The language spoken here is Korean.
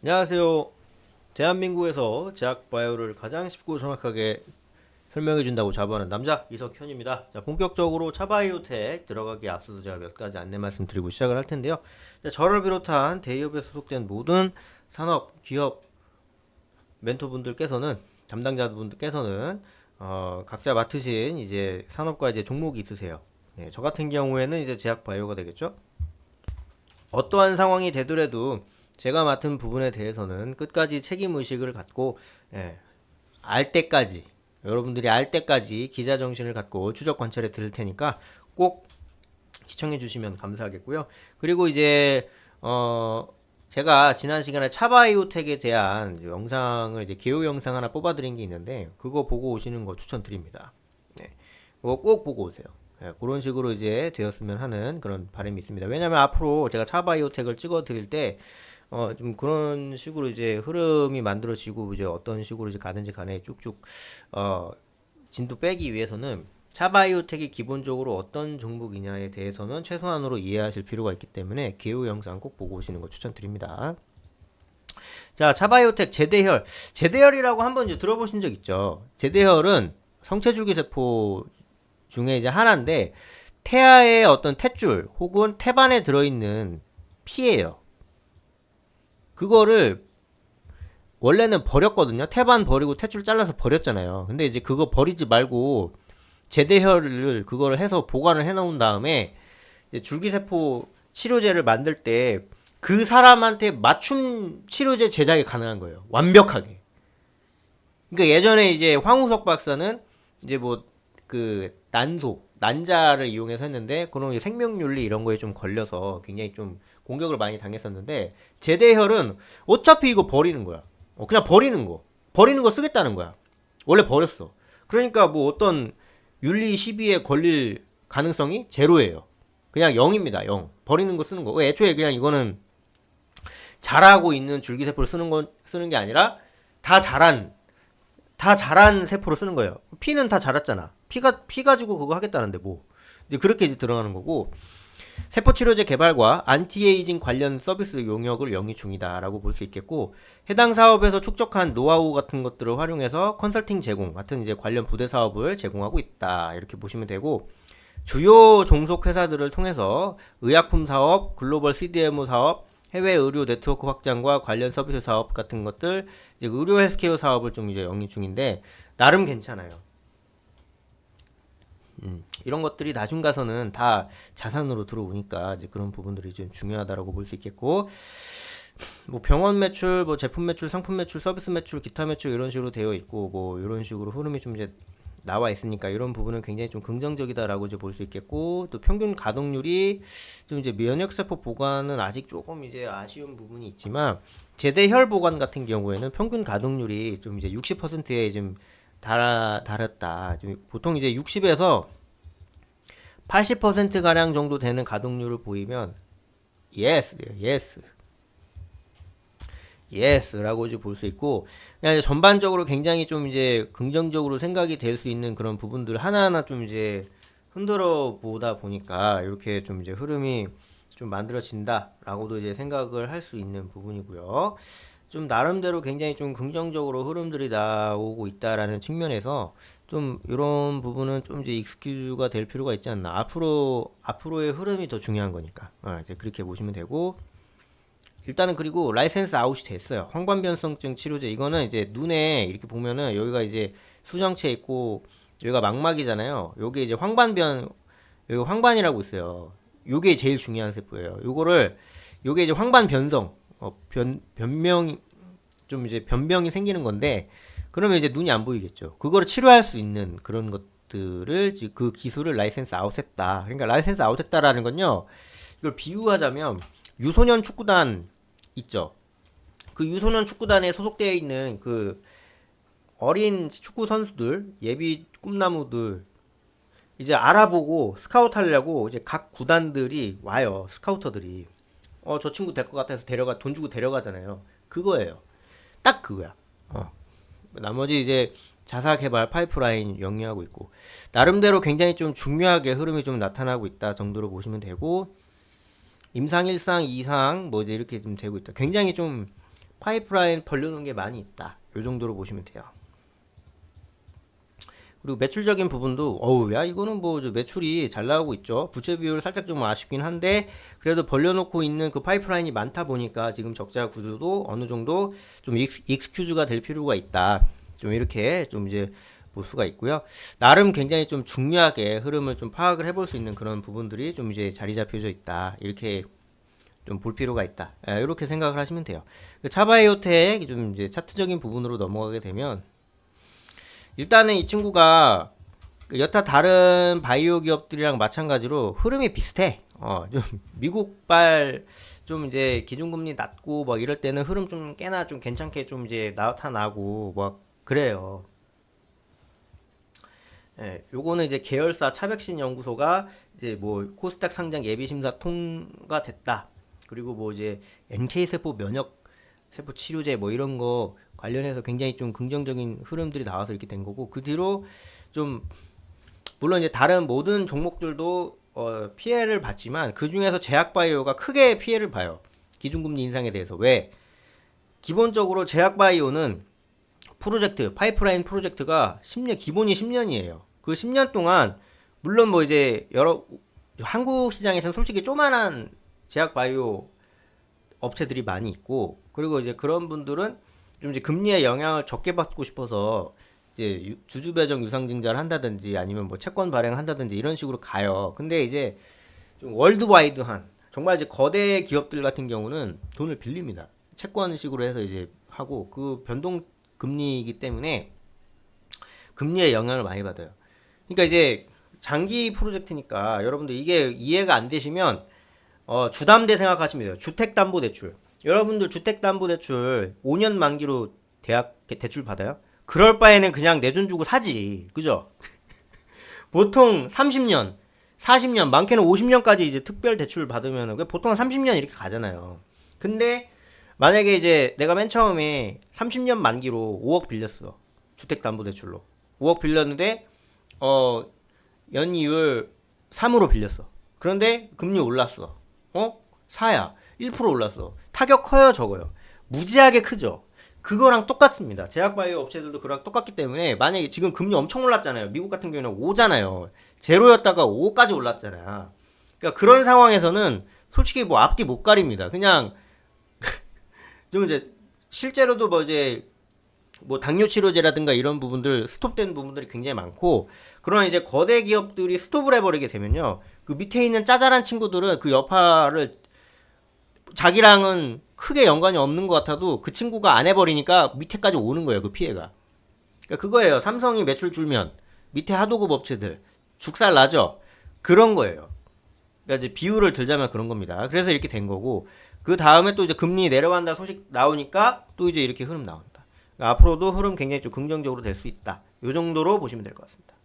안녕하세요. 대한민국에서 제약 바이오를 가장 쉽고 정확하게 설명해 준다고 자부하는 남자 이석현입니다. 자, 본격적으로 차바이오텍 들어가기에 앞서서 제가 몇 가지 안내 말씀 드리고 시작을 할 텐데요. 자, 저를 비롯한 대기업에 소속된 모든 산업, 기업 멘토분들께서는 담당자분들께서는 각자 맡으신 이제 산업과 이제 종목이 있으세요. 네, 저 같은 경우에는 이제 제약 바이오가 되겠죠. 어떠한 상황이 되더라도 제가 맡은 부분에 대해서는 끝까지 책임 의식을 갖고 예, 알 때까지 여러분들이 알 때까지 기자 정신을 갖고 추적 관찰해 드릴 테니까 꼭 시청해 주시면 감사하겠고요. 그리고 이제 제가 지난 시간에 차바이오텍에 대한 영상을 이제 개요 영상 하나 뽑아 드린 게 있는데 그거 보고 오시는 거 추천드립니다. 네. 그거 꼭 보고 오세요. 예, 그런 식으로 이제 되었으면 하는 그런 바람이 있습니다. 왜냐면 앞으로 제가 차바이오텍을 찍어 드릴 때 좀 그런 식으로 이제 흐름이 만들어지고 이제 어떤 식으로 이제 가든지 간에 쭉쭉 어, 진도 빼기 위해서는 차바이오텍이 기본적으로 어떤 종목이냐에 대해서는 최소한으로 이해하실 필요가 있기 때문에 개요 영상 꼭 보고 오시는 거 추천드립니다. 자, 차바이오텍 제대혈이라고 한번 이제 들어보신 적 있죠? 제대혈은 성체줄기세포 중에 이제 하나인데 태아의 어떤 탯줄 혹은 태반에 들어있는 피예요. 그거를 원래는 버렸거든요. 태반 버리고 탯줄 잘라서 버렸잖아요. 근데 이제 그거 버리지 말고 제대혈을 그거를 해서 보관을 해놓은 다음에 이제 줄기세포 치료제를 만들 때 그 사람한테 맞춤 치료제 제작이 가능한 거예요. 완벽하게. 그러니까 예전에 이제 황우석 박사는 이제 뭐 그 난자를 이용해서 했는데 그런 생명윤리 이런 거에 좀 걸려서 굉장히 좀 공격을 많이 당했었는데 제대혈은 어차피 이거 버리는 거야. 그냥 버리는 거 쓰겠다는 거야. 원래 버렸어. 그러니까 뭐 어떤 윤리 시비에 걸릴 가능성이 제로예요. 그냥 0입니다. 0. 버리는 거 쓰는 거. 애초에 그냥 이거는 자라고 있는 줄기세포를 쓰는 게 아니라 다 자란 다 자란 세포로 쓰는 거예요. 피는 다 자랐잖아. 피 가지고 그거 하겠다는데 뭐. 이제 그렇게 이제 들어가는 거고 세포치료제 개발과 안티에이징 관련 서비스 용역을 영위 중이다라고 볼 수 있겠고 해당 사업에서 축적한 노하우 같은 것들을 활용해서 컨설팅 제공 같은 이제 관련 부대 사업을 제공하고 있다 이렇게 보시면 되고 주요 종속 회사들을 통해서 의약품 사업, 글로벌 CDMO 사업, 해외 의료 네트워크 확장과 관련 서비스 사업 같은 것들 이제 의료 헬스케어 사업을 좀 이제 영위 중인데 나름 괜찮아요. 이런 것들이 나중 가서는 다 자산으로 들어오니까 이제 그런 부분들이 좀 중요하다라고 볼 수 있겠고 뭐 병원 매출, 뭐 제품 매출, 상품 매출, 서비스 매출, 기타 매출 이런 식으로 되어 있고 뭐 이런 식으로 흐름이 좀 이제 나와 있으니까 이런 부분은 굉장히 좀 긍정적이다라고 이제 볼 수 있겠고 또 평균 가동률이 좀 이제 면역세포 보관은 아직 조금 이제 아쉬운 부분이 있지만 제대혈 보관 같은 경우에는 평균 가동률이 좀 이제 60%에 좀 달했다. 보통 이제 60에서 80% 가량 정도 되는 가동률을 보이면 yes, yes라고 이제 볼 수 있고 그냥 전반적으로 굉장히 좀 이제 긍정적으로 생각이 될 수 있는 그런 부분들 하나하나 좀 이제 흔들어 보다 보니까 이렇게 좀 이제 흐름이 좀 만들어진다라고도 이제 생각을 할 수 있는 부분이고요. 좀 나름대로 굉장히 좀 긍정적으로 흐름들이 나오고 있다라는 측면에서 좀 이런 부분은 좀 이제 익스큐즈가 될 필요가 있지 않나. 앞으로의 흐름이 더 중요한 거니까. 이제 그렇게 보시면 되고 일단은 그리고 라이센스 아웃이 됐어요. 황반변성증 치료제 이거는 이제 눈에 이렇게 보면은 여기가 이제 수정체 있고 여기가 망막이잖아요. 요게 이제 여기 황반이라고 있어요. 요게 제일 중요한 세포예요. 요게 이제 황반 변성 변명 좀 이제 변병이 생기는 건데 그러면 이제 눈이 안 보이겠죠. 그거를 치료할 수 있는 그런 것들을 그 기술을 라이센스 아웃했다. 그러니까 라이센스 아웃했다라는 건요. 이걸 비유하자면 유소년 축구단 있죠. 그 유소년 축구단에 소속되어 있는 그 어린 축구 선수들, 예비 꿈나무들 이제 알아보고 스카우트 하려고 이제 각 구단들이 와요. 스카우터들이. 저 친구 될 것 같아서 돈 주고 데려가잖아요. 그거예요. 딱 그거야. 나머지 이제 자사 개발 파이프라인 영위하고 있고 나름대로 굉장히 좀 중요하게 흐름이 좀 나타나고 있다 정도로 보시면 되고 임상 1상 2상 뭐 이제 이렇게 좀 되고 있다. 굉장히 좀 파이프라인 벌려놓은 게 많이 있다. 요 정도로 보시면 돼요. 그리고 매출적인 부분도 어우 야 이거는 뭐 매출이 잘 나오고 있죠. 부채 비율 살짝 좀 아쉽긴 한데 그래도 벌려놓고 있는 그 파이프라인이 많다 보니까 지금 적자 구조도 어느 정도 좀 익스큐즈가 될 필요가 있다. 좀 이렇게 좀 이제 볼 수가 있고요. 나름 굉장히 좀 중요하게 흐름을 좀 파악을 해볼 수 있는 그런 부분들이 좀 이제 자리 잡혀져 있다. 이렇게 좀 볼 필요가 있다. 이렇게 생각을 하시면 돼요. 차바이오텍 좀 이제 차트적인 부분으로 넘어가게 되면 일단은 이 친구가 여타 다른 바이오 기업들이랑 마찬가지로 흐름이 비슷해. 좀 미국발 좀 이제 기준금리 낮고 뭐 이럴 때는 흐름 좀 꽤나 좀 괜찮게 좀 이제 나타나고 뭐 그래요. 요거는 이제 계열사 차백신 연구소가 이제 뭐 코스닥 상장 예비 심사 통과됐다. 그리고 뭐 이제 NK 세포 면역 세포 치료제 뭐 이런 거 관련해서 굉장히 좀 긍정적인 흐름들이 나와서 이렇게 된 거고 그 뒤로 좀 물론 이제 다른 모든 종목들도 피해를 봤지만 그 중에서 제약바이오가 크게 피해를 봐요. 기준금리 인상에 대해서. 왜? 기본적으로 제약바이오는 프로젝트 파이프라인 프로젝트가 10년 기본이 10년이에요. 그 10년 동안 물론 뭐 이제 여러 한국 시장에서는 솔직히 조만한 제약바이오 업체들이 많이 있고 그리고 이제 그런 분들은 좀 이제 금리의 영향을 적게 받고 싶어서 이제 주주배정 유상증자를 한다든지 아니면 뭐 채권 발행한다든지 이런 식으로 가요. 근데 이제 좀 월드와이드한 정말 이제 거대 기업들 같은 경우는 돈을 빌립니다. 채권식으로 해서 이제 하고 그 변동 금리이기 때문에 금리의 영향을 많이 받아요. 그러니까 이제 장기 프로젝트니까 여러분들 이게 이해가 안 되시면 주담대 생각하시면 돼요. 주택담보대출. 여러분들 주택담보대출 5년 만기로 대학 대출 받아요? 그럴 바에는 그냥 내 돈 주고 사지. 그죠? 보통 30년, 40년, 많게는 50년까지 이제 특별 대출을 받으면 보통 30년 이렇게 가잖아요. 근데 만약에 이제 내가 맨 처음에 30년 만기로 5억 빌렸어. 주택담보대출로. 5억 빌렸는데 연이율 3으로 빌렸어. 그런데 금리 올랐어. 사야 1% 올랐어. 타격 커요, 적어요? 무지하게 크죠. 그거랑 똑같습니다. 제약바이오 업체들도 그거랑 똑같기 때문에 만약에 지금 금리 엄청 올랐잖아요. 미국 같은 경우는 5잖아요. 제로였다가 5까지 올랐잖아요. 그러니까 그런 상황에서는 솔직히 뭐 앞뒤 못 가립니다. 그냥 좀 이제 실제로도 뭐 이제 뭐 당뇨 치료제라든가 이런 부분들 스톱된 부분들이 굉장히 많고 그런 이제 거대 기업들이 스톱을 해버리게 되면요. 그 밑에 있는 짜잘한 친구들은 그 여파를 자기랑은 크게 연관이 없는 것 같아도 그 친구가 안 해버리니까 밑에까지 오는 거예요. 그 피해가. 그러니까 그거예요. 삼성이 매출 줄면 밑에 하도급 업체들 죽살 나죠. 그런 거예요. 그러니까 이제 비유를 들자면 그런 겁니다. 그래서 이렇게 된 거고 그 다음에 또 이제 금리 내려간다 소식 나오니까 또 이제 이렇게 흐름 나온다. 그러니까 앞으로도 흐름 굉장히 좀 긍정적으로 될 수 있다. 이 정도로 보시면 될 것 같습니다.